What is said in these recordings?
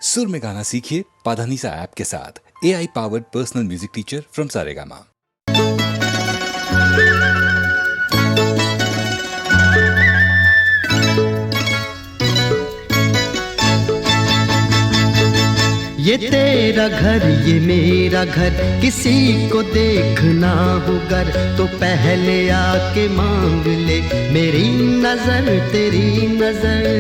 सुर में गाना सीखिए पाधानीसा ऐप के साथ। AI powered personal music teacher from Saregama. ये तेरा घर ये मेरा घर, किसी को देखना हो गर तो पहले आके मांग ले मेरी नजर तेरी नजर।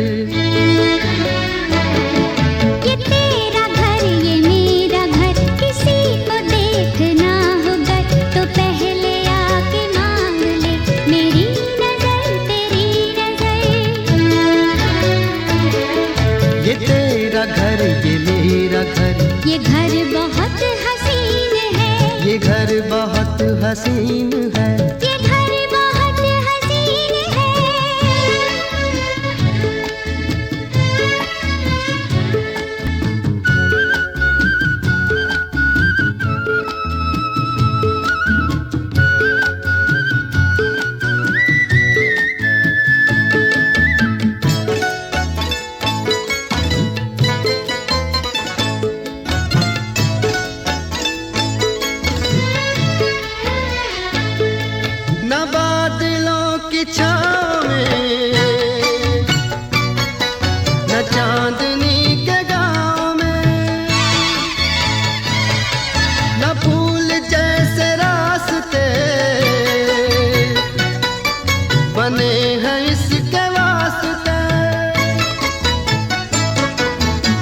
ये तेरा घर ये मेरा घर, किसी को देखना हो गर तो पहले आके मांग ले मेरी नजर तेरी नजर। ये तेरा घर ये मेरा घर, ये घर बहुत हसीन है, ये घर बहुत हसीन है, ये घर बहुत हसीन है। न बादलों की छाँव में, न चांदनी के गाँव में, न फूल जैसे रास्ते बने हैं इसके वास्ते।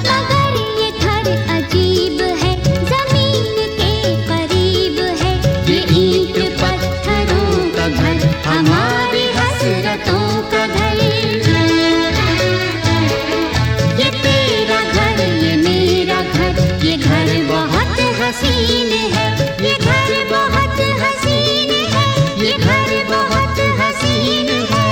मगर ये घर अजीब है, जमीन के करीब है, ये ईंट पत्थरों का घर, हमारी हसरतों का घर। ये तेरा घर ये मेरा घर, ये घर बहुत हसीन है, ये घर बहुत हसीन है, ये घर बहुत हसीन है।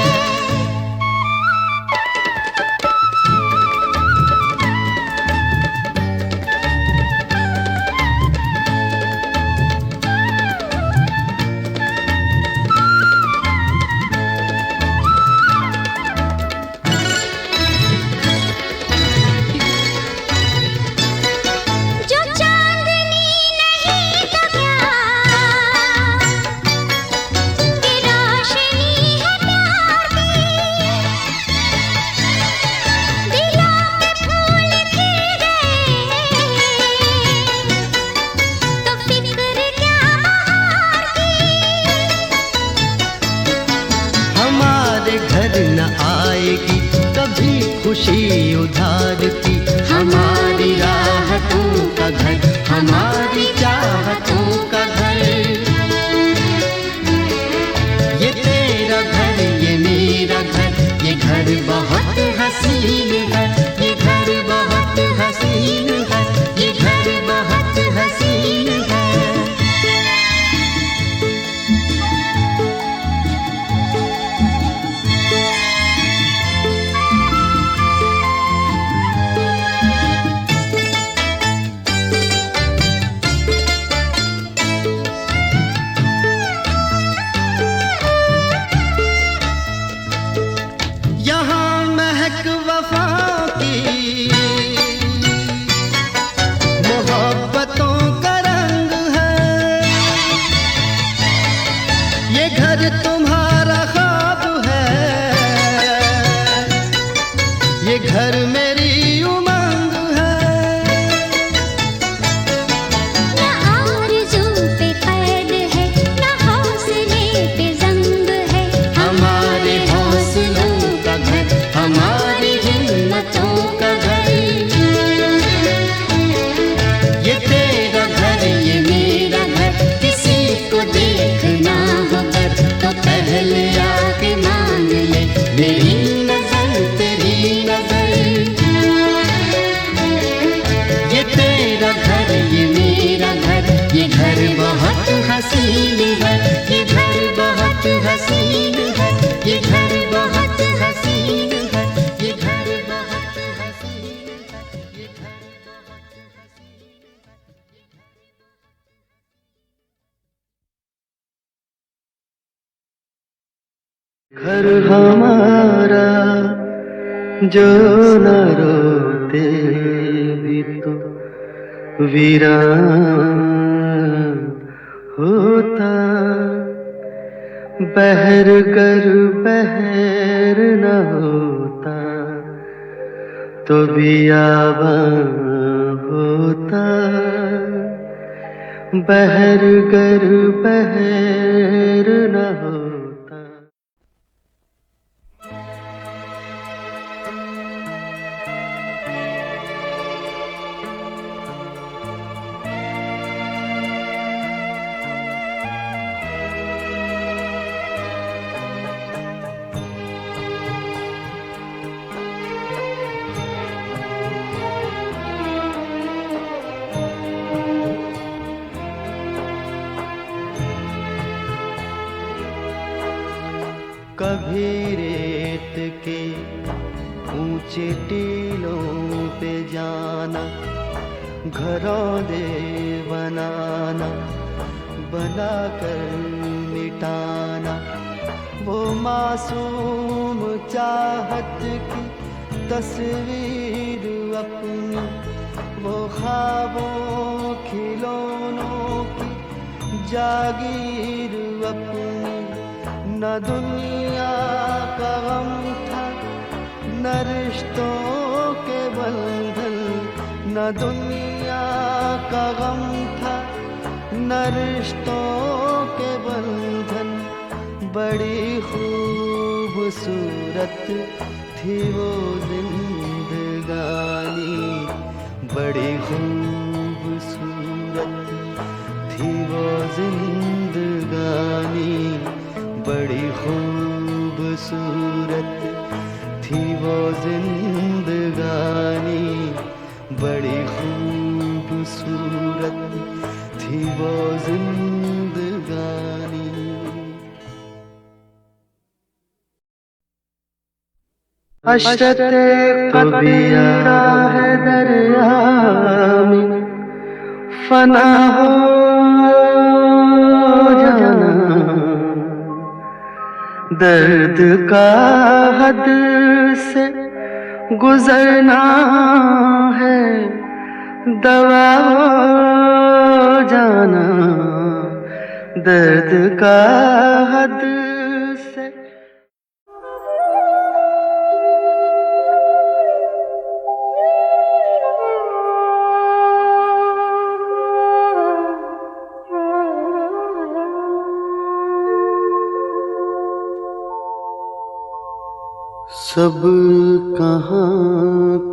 जो चांदनी नहीं तो क्या, ये रोशनी है प्यार की। दिलों पे फूल खिल गए तो फिक्र क्या बहार की। हमारे घर न आएगी कभी खुशी उधार की, हमारी राहतों का घर, हमारी चाहतों का घर। ये तेरा घर ये मेरा घर, ये घर बहुत हसीन है, ये घर बहुत हसीन है, ये घर बहुत हसीन है। यहाँ महक वफा की मोहब्बतों का रंग है, ये घर तुम्हारा ख्वाब है, ये घर मेरी उमंग है। न आरज़ू पे कैद है, न हौसले पे ज़ंग है, हमारे हौसलों का घर, हमारी हिम्मतों का घर। ये तेरा घर ये मेरा घर, किसी को देखना हो गर तो पहले आके मांग ले मेरी नजर तेरी नजर। ये तेरा घर ये मेरा घर, ये घर बहुत हसीन है, ये घर बहुत हसीन है, ये घर बहुत हसीन है, ये घर बहुत हसीन है, ये घर बहुत हसीन है। घर हमारा जो न रोते भी तो वीरान होता। बहर गर बहर न होता तो बियाबान होता। बहर गर बहर न होता। कभी रेत के ऊंचे टीलों पे जाना, घरों दे बनाना, बनाकर मिटाना। वो मासूम चाहत की तस्वीर अपनी, वो ख्वाबों खिलौनों की जागीर अपनी। न दुनिया का गम था न रिश्तों के बंधन, न दुनिया का गम था न रिश्तों के बंधन। बड़ी खूबसूरत थी वो जिंदगानी, बड़ी खूबसूरत थी वो जिंदगानी, बड़ी खूबसूरत थी वो जिंदगानी, बड़ी खूबसूरत थी वो जिंदगानी। हशरत कबीरा है दरिया में फना हो जाना। दर्द का हद से गुजरना है दवा हो जाना। दर्द का हद से सब कहाँ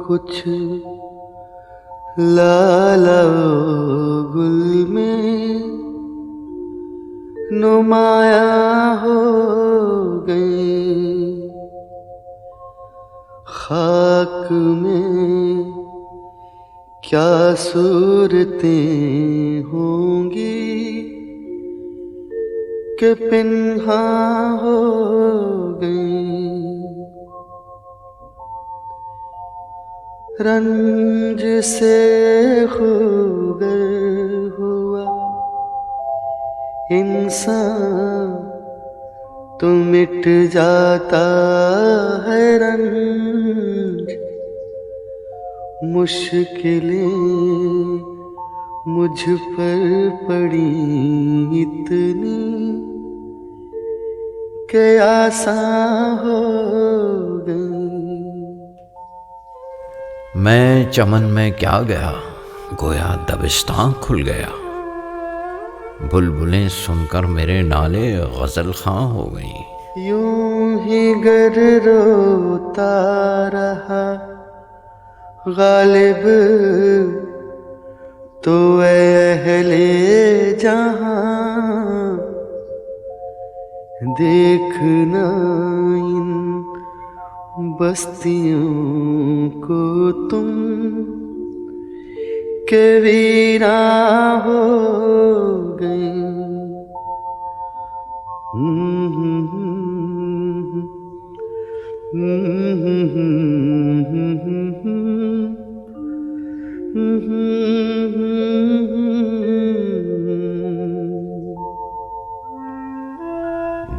कुछ लाला गुल में नुमाया हो गए। खाक में क्या सूरतें होंगी कि पिन्हा हो गई। रंज से खूगर हुआ इंसान तो मिट जाता है रंज। मुश्किलें मुझ पर पड़ी इतनी कि आसान हो गई। मैं चमन में क्या गया, गोया दबिस्तां खुल गया। बुलबुलें सुनकर मेरे नाले गजल खां हो गईं। यूं ही गर रोता रहा गालिब तो अहले जहां देखना इन बस्तियों को तुम के वीरा हो गए।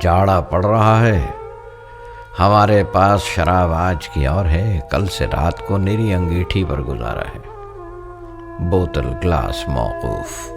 जाड़ा पड़ रहा है, हमारे पास शराब आज की और है, कल से रात को निरी अंगीठी पर गुजारा है। बोतल ग्लास मौकूफ।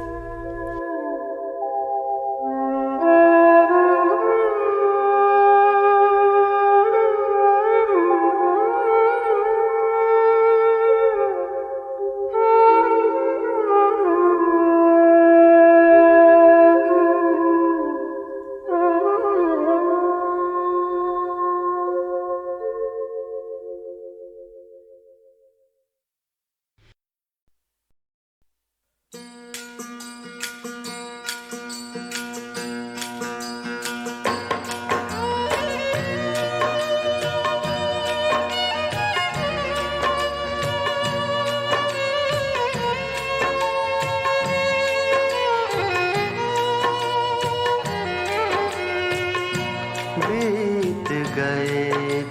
बीत गए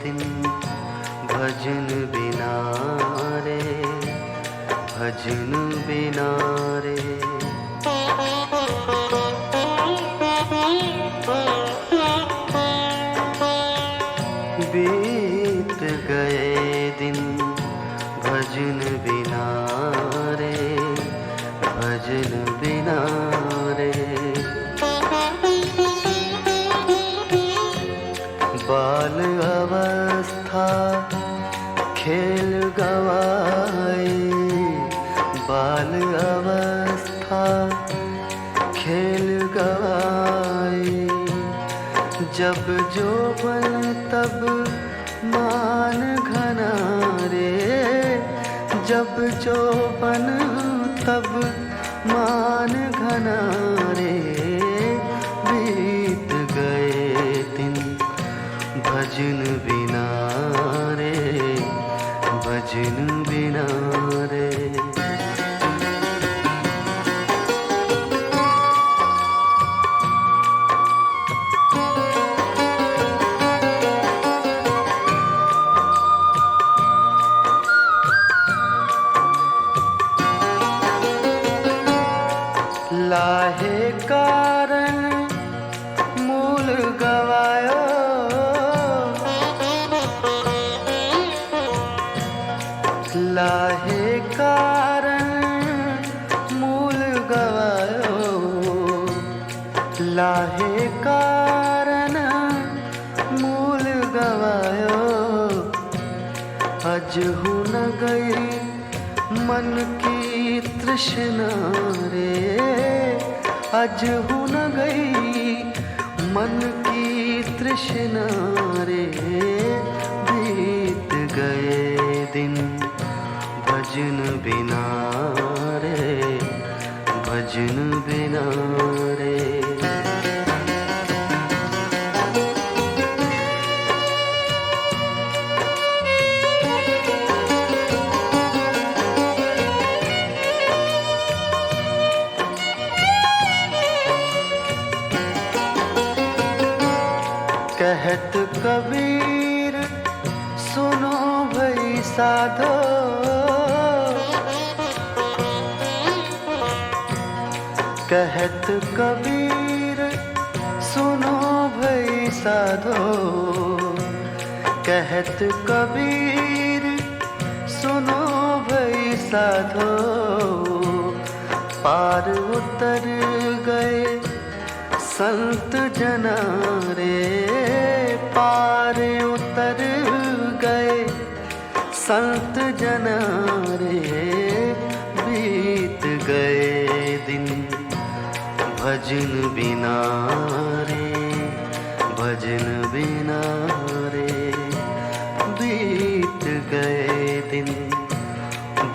दिन भजन बिना रे, भजन बिना रे। बीत गए दिन भजन बिना रे, भजन बिना रे। बाल अवस्था खेल गवाए, बाल अवस्था खेल गवाए। जब जोबन तब मान घना रे, जब जोबन तब मान घना रे। बीत गए दिन भजन बिना रे, भजन बिना रे। लाहे कारण मूल गवायो, लाहे कारण मूल गवायो, लाहे कारण मूल गवायो। अजहु न गई मन की तृष्णा रे, अजहु न गई मन की तृष्णा रे। बीत गए दिन भजन बिना रे, भजन बिना रे। कहत कबीर सुनो भई साधो, कहत कबीर सुनो भई साधो, कहत कबीर सुनो भई साधो। पार उतर गए संत जना रे, पार उतर गए संत जना रे। बीत गए दिन भजन बिना रे, भजन बिना रे। बीत गए दिन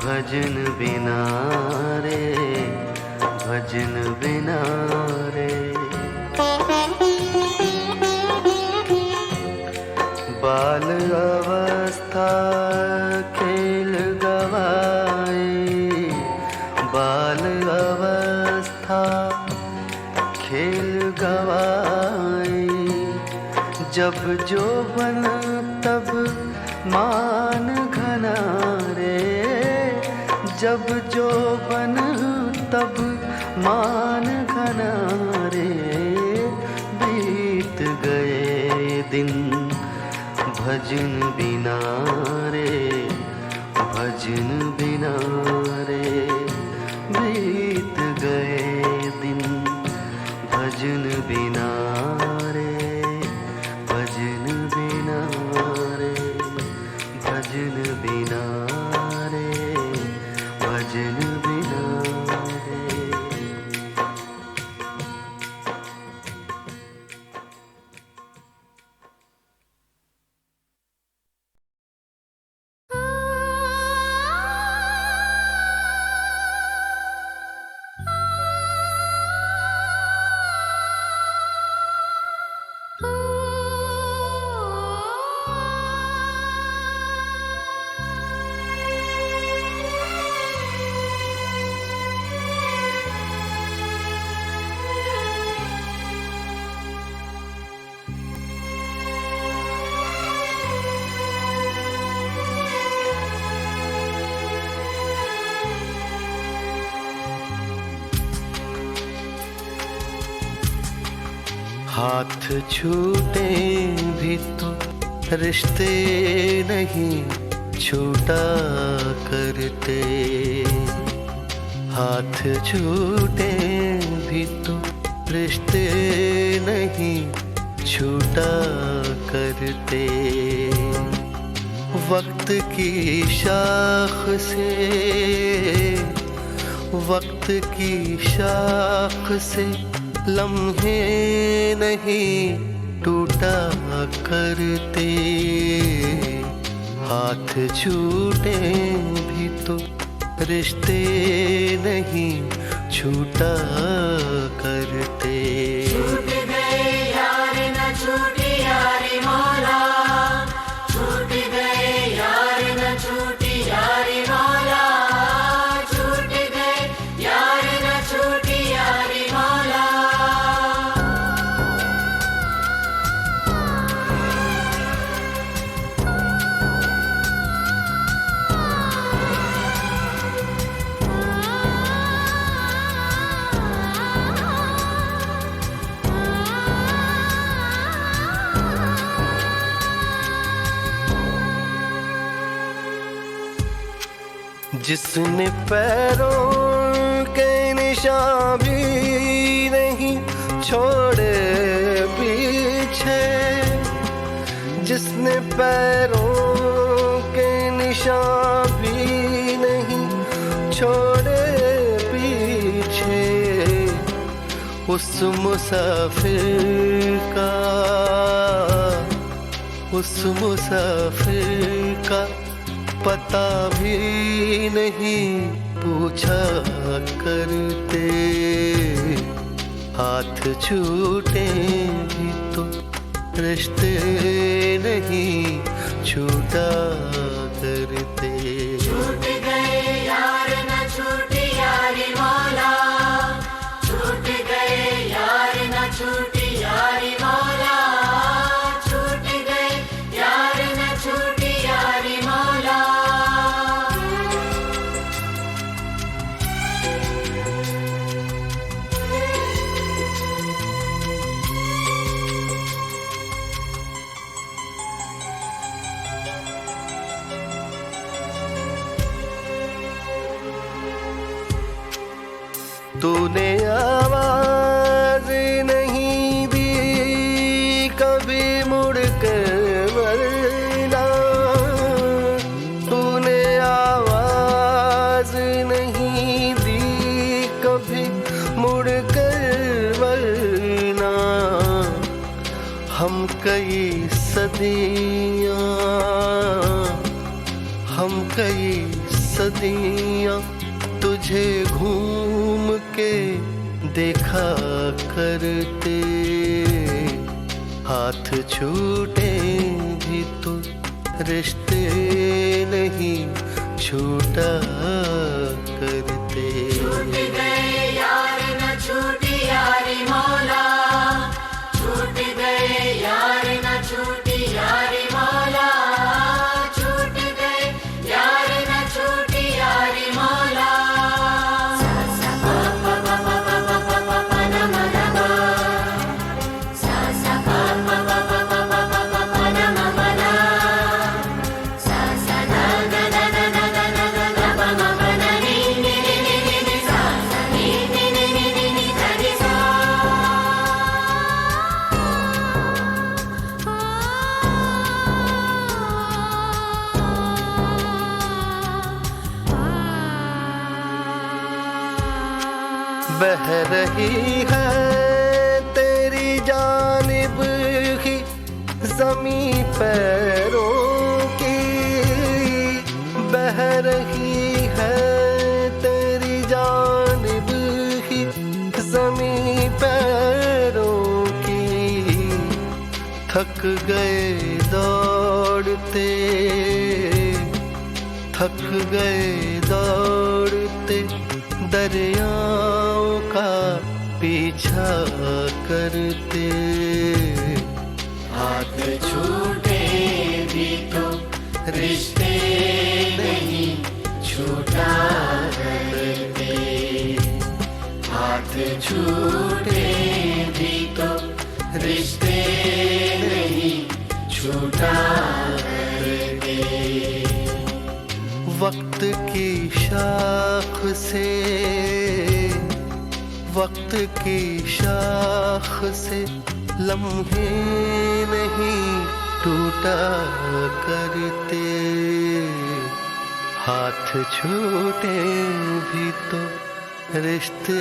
भजन बिना रे, भजन बिना रे। बाल अवस्था खेल गवाए, बाल अवस्था खेल गवाए। जब जोबन तब मान घना रे, जब जोबन तब मान घना रे। बीत गए दिन भजन बिना रे, भजन बिना रे। हाथ छूटे भी तो रिश्ते नहीं छूटा करते। हाथ छूटे भी तो रिश्ते नहीं छूटा करते। वक्त की शाख से, वक्त की शाख से लम्हे नहीं टूटा करते। हाथ छूटे भी तो रिश्ते नहीं छूटा करते। छूट गए यार न छूटी यारी मौला, छूट गए यार न छूटी यारी मौला, छूट गए यार न छूटी यारी मौला। जिसने पैरों के निशान भी नहीं छोड़े पीछे, जिसने पैरों के निशान भी नहीं छोड़े पीछे, उस मुसाफिर का, उस मुसाफिर का पता भी नहीं पूछा करते। हाथ छूटे भी तो रिश्ते नहीं छूटा करते। छूट गए यार न छूटी यारी मौला, छूट गए यार न छूटी यारी मौला, छूट गए यार न छूटी यारी मौला। तूने आवाज नहीं दी कभी मुड़ कर वरना, तूने आवाज नहीं दी कभी मुड़ कर वरना। हम कई सदियां, हम कई सदियां तुझे घूम के देखा करते। हाथ छूटे भी तो रिश्ते नहीं छूटा करते। छूट गए यार न छूटी यारी मौला, छूट गए यार न छूटी यारी मौला, छूट गए यार न छूटी यारी मौला। सा सा पा पा पा पा पा पा पा पा पा न म न म, सा सा पा पा पा पा पा पा पा पा पा न म म न, सा सा न न न न न न न न न प म प न नि नि नि नि नि नि सा सा नि नि नि नि नि नि ध नि सा। बह रही है तेरी जानिब ही ज़मीं पैरों की, बह रही है तेरी जानिब ही ज़मीं पैरों की। थक गए दौड़ते, थक गए दौड़ते दरियाओं का पीछा करते। हाथ छूटे भी तो रिश्ते नहीं छूटा करते। हाथ छूटे भी तो रिश्ते नहीं छूटा करते। वक्त की शाख से, वक्त की शाख से लम्हे नहीं टूटा करते। हाथ छूटे भी तो रिश्ते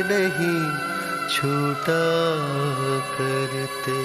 नहीं छूटा करते।